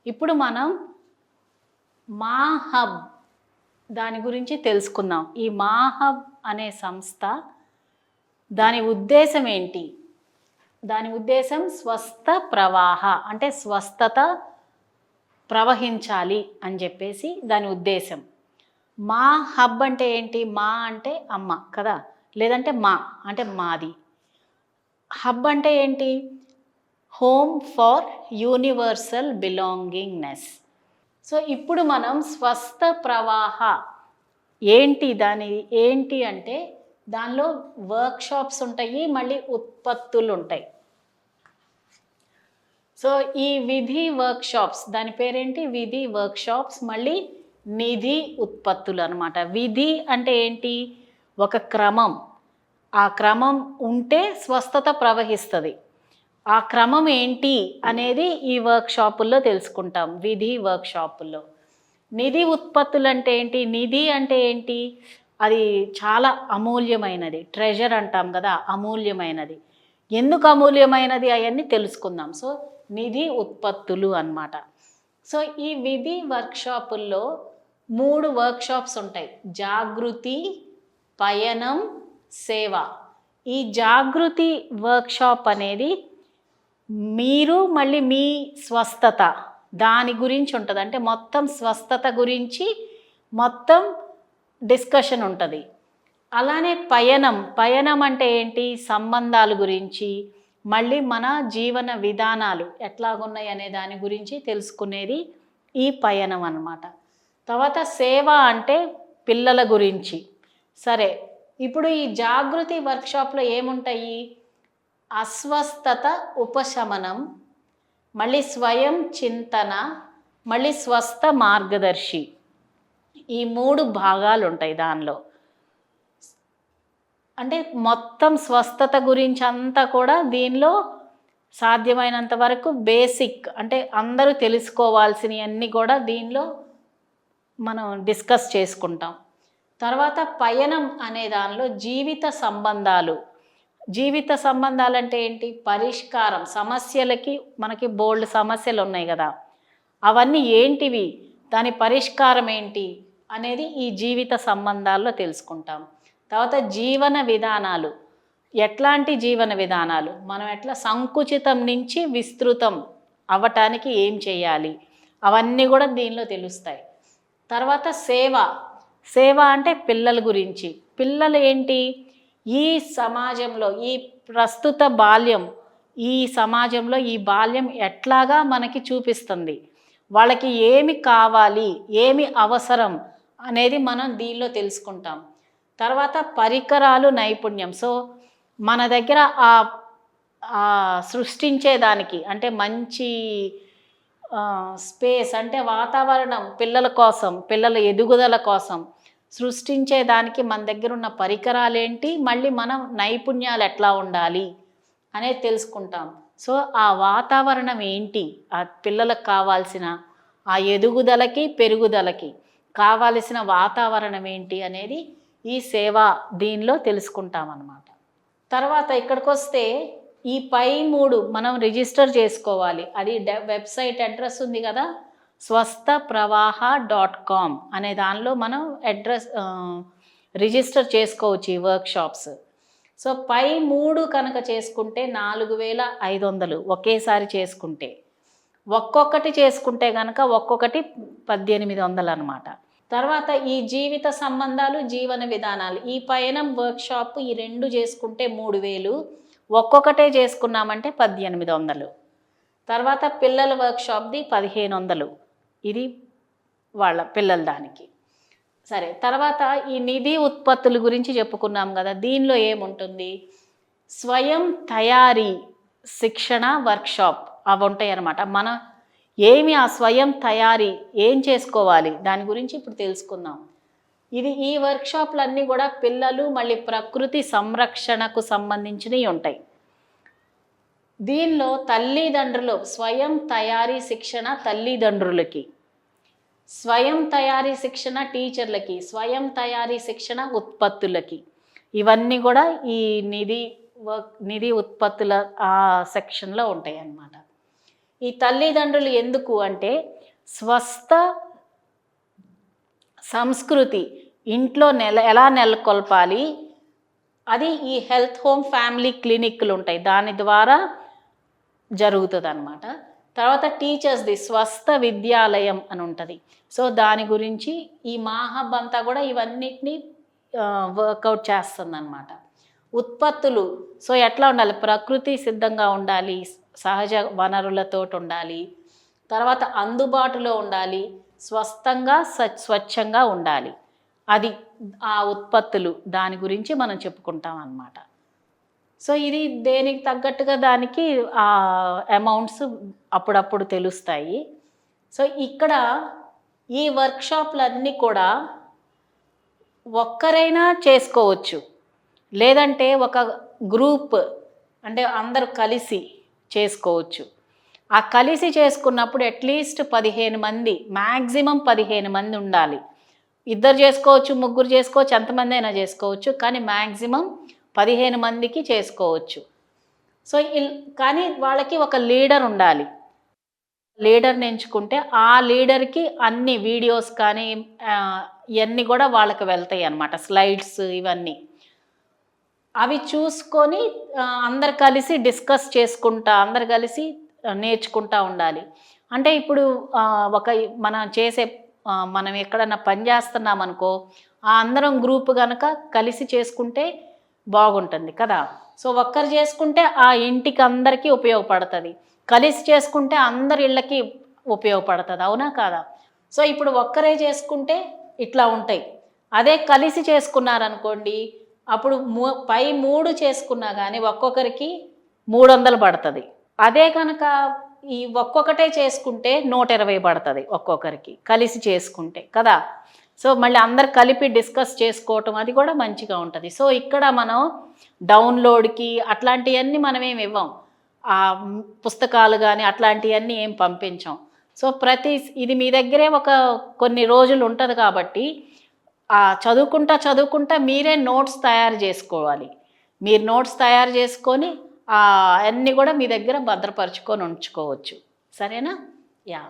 ఇప్పుడు మనం మాహబ్ దాని గురించి తెలుసుకుందాం. ఈ మాహబ్ అనే సంస్థ దాని ఉద్దేశం ఏంటి? దాని ఉద్దేశం స్వస్థ ప్రవాహ అంటే స్వస్థత ప్రవహించాలి అని చెప్పేసి దాని ఉద్దేశం. మా హబ్ అంటే ఏంటి? మా అంటే అమ్మ కదా, లేదంటే మా అంటే మాది. హబ్ అంటే ఏంటి? Home for universal belongingness. So ఇప్పుడు మనం స్వస్థ ప్రవాహ ఏంటి, దాని ఏంటి అంటే దానిలో వర్క్షాప్స్ ఉంటాయి, మళ్ళీ ఉత్పత్తులు ఉంటాయి. సో ఈ విధి వర్క్షాప్స్ దాని పేరేంటి? విధి వర్క్షాప్స్, మళ్ళీ నిధి ఉత్పత్తులు అనమాట. విధి అంటే ఏంటి? ఒక క్రమం. ఆ క్రమం ఉంటే స్వస్థత ప్రవహిస్తుంది. ఆ క్రమం ఏంటి అనేది ఈ వర్క్షాపుల్లో తెలుసుకుంటాం, విధి వర్క్షాపుల్లో. నిధి ఉత్పత్తులు అంటే ఏంటి? నిధి అంటే ఏంటి? అది చాలా అమూల్యమైనది, ట్రెజర్ అంటాం కదా, అమూల్యమైనది. ఎందుకు అమూల్యమైనది అవన్నీ తెలుసుకుందాం. సో నిధి ఉత్పత్తులు అన్నమాట. సో ఈ విధి వర్క్షాపుల్లో 3 వర్క్షాప్స్ ఉంటాయి: జాగృతి, పయనం, సేవ. ఈ జాగృతి వర్క్షాప్ అనేది మీరు మళ్ళీ మీ స్వస్థత దాని గురించి ఉంటుంది. అంటే మొత్తం స్వస్థత గురించి మొత్తం డిస్కషన్ ఉంటుంది. అలానే పయనం, పయనం అంటే ఏంటి? సంబంధాల గురించి, మళ్ళీ మన జీవన విధానాలు ఎట్లాగున్నాయి అనే దాని గురించి తెలుసుకునేది ఈ పయనం అన్నమాట. తర్వాత సేవ అంటే పిల్లల గురించి. సరే, ఇప్పుడు ఈ జాగృతి వర్క్షాప్లో ఏముంటాయి? అస్వస్థత ఉపశమనం, మళ్ళీ స్వయం చింతన, మళ్ళీ స్వస్థ మార్గదర్శి. ఈ 3 భాగాలు ఉంటాయి దానిలో. అంటే మొత్తం స్వస్థత గురించి అంతా కూడా దీనిలో సాధ్యమైనంత వరకు బేసిక్, అంటే అందరూ తెలుసుకోవాల్సినవన్నీ కూడా దీనిలో మనం డిస్కస్ చేసుకుంటాం. తర్వాత పయనం అనే దానిలో జీవిత సంబంధాలు. జీవిత సంబంధాలు అంటే ఏంటి? పరిష్కారం, సమస్యలకి మనకి బోల్డ్ సమస్యలు ఉన్నాయి కదా, అవన్నీ ఏంటివి, దాని పరిష్కారం ఏంటి అనేది ఈ జీవిత సంబంధాల్లో తెలుసుకుంటాం. తర్వాత జీవన విధానాలు. ఎట్లాంటి జీవన విధానాలు? మనం ఎట్లా సంకుచితం నుంచి విస్తృతం అవ్వటానికి ఏం చేయాలి, అవన్నీ కూడా దీనిలో తెలుస్తాయి. తర్వాత సేవ. సేవ అంటే పిల్లల గురించి. పిల్లలు ఏంటి? ఈ సమాజంలో ఈ ప్రస్తుత బాల్యం, ఈ సమాజంలో ఈ బాల్యం ఎట్లాగా మనకి చూపిస్తుంది, వాళ్ళకి ఏమి కావాలి, ఏమి అవసరం అనేది మనం దీనిలో తెలుసుకుంటాం. తర్వాత పరికరాలు, నైపుణ్యం. సో మన దగ్గర సృష్టించేదానికి అంటే మంచి స్పేస్ అంటే వాతావరణం పిల్లల కోసం, పిల్లల ఎదుగుదల కోసం సృష్టించేదానికి మన దగ్గర ఉన్న పరికరాలు ఏంటి, మళ్ళీ మనం నైపుణ్యాలు ఎట్లా ఉండాలి అనేది తెలుసుకుంటాం. సో ఆ వాతావరణం ఏంటి, ఆ పిల్లలకు కావాల్సిన ఆ ఎదుగుదలకి పెరుగుదలకి కావాల్సిన వాతావరణం ఏంటి అనేది ఈ సేవ దీనిలో తెలుసుకుంటాం అన్నమాట. తర్వాత ఇక్కడికి వస్తే ఈ పై 3 మనం రిజిస్టర్ చేసుకోవాలి. అది వెబ్సైట్ అడ్రస్ ఉంది కదా, swasthprawaha.com అనే దానిలో మనం అడ్రస్ రిజిస్టర్ చేసుకోవచ్చు ఈ వర్క్షాప్స్. సో పై 3 కనుక చేసుకుంటే 4500 ఒకేసారి చేసుకుంటే. ఒక్కొక్కటి చేసుకుంటే కనుక ఒక్కొక్కటి 1800 అన్నమాట. తర్వాత ఈ జీవిత సంబంధాలు, జీవన విధానాలు, ఈ పయనం వర్క్షాప్ ఈ 2 చేసుకుంటే 3000, ఒక్కొక్కటే చేసుకున్నామంటే 1800. తర్వాత పిల్లల వర్క్షాప్ది 1500, ఇది వాళ్ళ పిల్లల దానికి. సరే, తర్వాత ఈ నిధి ఉత్పత్తుల గురించి చెప్పుకున్నాం కదా, దీనిలో ఏముంటుంది? స్వయం తయారీ శిక్షణ వర్క్షాప్ అవి ఉంటాయి అన్నమాట. మన ఏమి ఆ స్వయం తయారీ ఏం చేసుకోవాలి దాని గురించి ఇప్పుడు తెలుసుకుందాం. ఈ వర్క్షాప్లన్నీ కూడా పిల్లలు మళ్ళీ ప్రకృతి సంరక్షణకు సంబంధించినవి ఉంటాయి. దీనిలో తల్లిదండ్రులు స్వయం తయారీ శిక్షణ తల్లిదండ్రులకి, స్వయం తయారీ శిక్షణ టీచర్లకి, స్వయం తయారీ శిక్షణ ఉత్పత్తులకి, ఇవన్నీ కూడా ఈ నిధి ఉత్పత్తుల ఆ సెక్షన్లో ఉంటాయి అన్నమాట. ఈ తల్లిదండ్రులు ఎందుకు అంటే స్వస్థ సంస్కృతి ఇంట్లో ఎలా నెలకొల్పాలి, అది ఈ హెల్త్ హోమ్ ఫ్యామిలీ క్లినిక్లు ఉంటాయి, దాని ద్వారా జరుగుతుంది అనమాట. తర్వాత టీచర్స్ది స్వస్థ విద్యాలయం అని ఉంటుంది. సో దాని గురించి ఈ మాహబ్ అంతా కూడా ఇవన్నిటిని వర్కౌట్ చేస్తుంది అనమాట. ఉత్పత్తులు, సో ఎట్లా ఉండాలి, ప్రకృతి సిద్ధంగా ఉండాలి, సహజ వనరులతో ఉండాలి, తర్వాత అందుబాటులో ఉండాలి, స్వస్థంగా స్వచ్ఛంగా ఉండాలి. అది ఆ ఉత్పత్తులు, దాని గురించి మనం చెప్పుకుంటాం అన్నమాట. సో ఇది దేనికి తగ్గట్టుగా దానికి ఆ అమౌంట్స్ అప్పుడప్పుడు తెలుస్తాయి. సో ఇక్కడ ఈ వర్క్షాప్లన్నీ కూడా ఒక్కరైనా చేసుకోవచ్చు, లేదంటే ఒక గ్రూప్ అంటే అందరూ కలిసి చేసుకోవచ్చు. ఆ కలిసి చేసుకున్నప్పుడు అట్లీస్ట్ 15 మంది, మ్యాక్సిమం 15 మంది ఉండాలి. ఇద్దరు చేసుకోవచ్చు, ముగ్గురు చేసుకోవచ్చు, ఎంతమంది అయినా చేసుకోవచ్చు, కానీ మ్యాక్సిమం 15 మందికి చేసుకోవచ్చు. సో కానీ వాళ్ళకి ఒక లీడర్ ఉండాలి. లీడర్ని ఎంచుకుంటే ఆ లీడర్కి అన్ని వీడియోస్ కానీ ఇవన్నీ కూడా వాళ్ళకి వెళ్తాయి అన్నమాట, స్లైడ్స్ ఇవన్నీ. అవి చూసుకొని అందరు కలిసి డిస్కస్ చేసుకుంటా, అందరు కలిసి నేర్చుకుంటా ఉండాలి. అంటే ఇప్పుడు మనం ఎక్కడన్నా పని చేస్తున్నాం అనుకో, ఆ అందరం గ్రూప్ కనుక కలిసి చేసుకుంటే బాగుంటుంది కదా. సో ఒక్కరు చేసుకుంటే ఆ ఇంటికి అందరికీ ఉపయోగపడుతుంది, కలిసి చేసుకుంటే అందరి ఇళ్ళకి ఉపయోగపడుతుంది, అవునా కాదా. సో ఇప్పుడు ఒక్కరే చేసుకుంటే ఇట్లా ఉంటాయి, అదే కలిసి చేసుకున్నారనుకోండి అప్పుడు పై 3 చేసుకున్నా కానీ ఒక్కొక్కరికి 300 పడుతుంది. అదే కనుక ఈ ఒక్కొక్కటే చేసుకుంటే 120 పడుతుంది ఒక్కొక్కరికి, కలిసి చేసుకుంటే కదా. సో మళ్ళీ అందరు కలిపి డిస్కస్ చేసుకోవటం అది కూడా మంచిగా ఉంటుంది. సో ఇక్కడ మనం డౌన్లోడ్కి అట్లాంటివన్నీ మనం ఏమి ఇవ్వం, ఆ పుస్తకాలు కానీ అట్లాంటివన్నీ ఏం పంపించాం. సో ఇది మీ దగ్గరే కొన్ని రోజులు ఉంటుంది కాబట్టి చదువుకుంటా మీరే నోట్స్ తయారు చేసుకోవాలి. మీరు నోట్స్ తయారు చేసుకొని అన్నీ కూడా మీ దగ్గర భద్రపరుచుకొని ఉంచుకోవచ్చు. సరేనా? యా.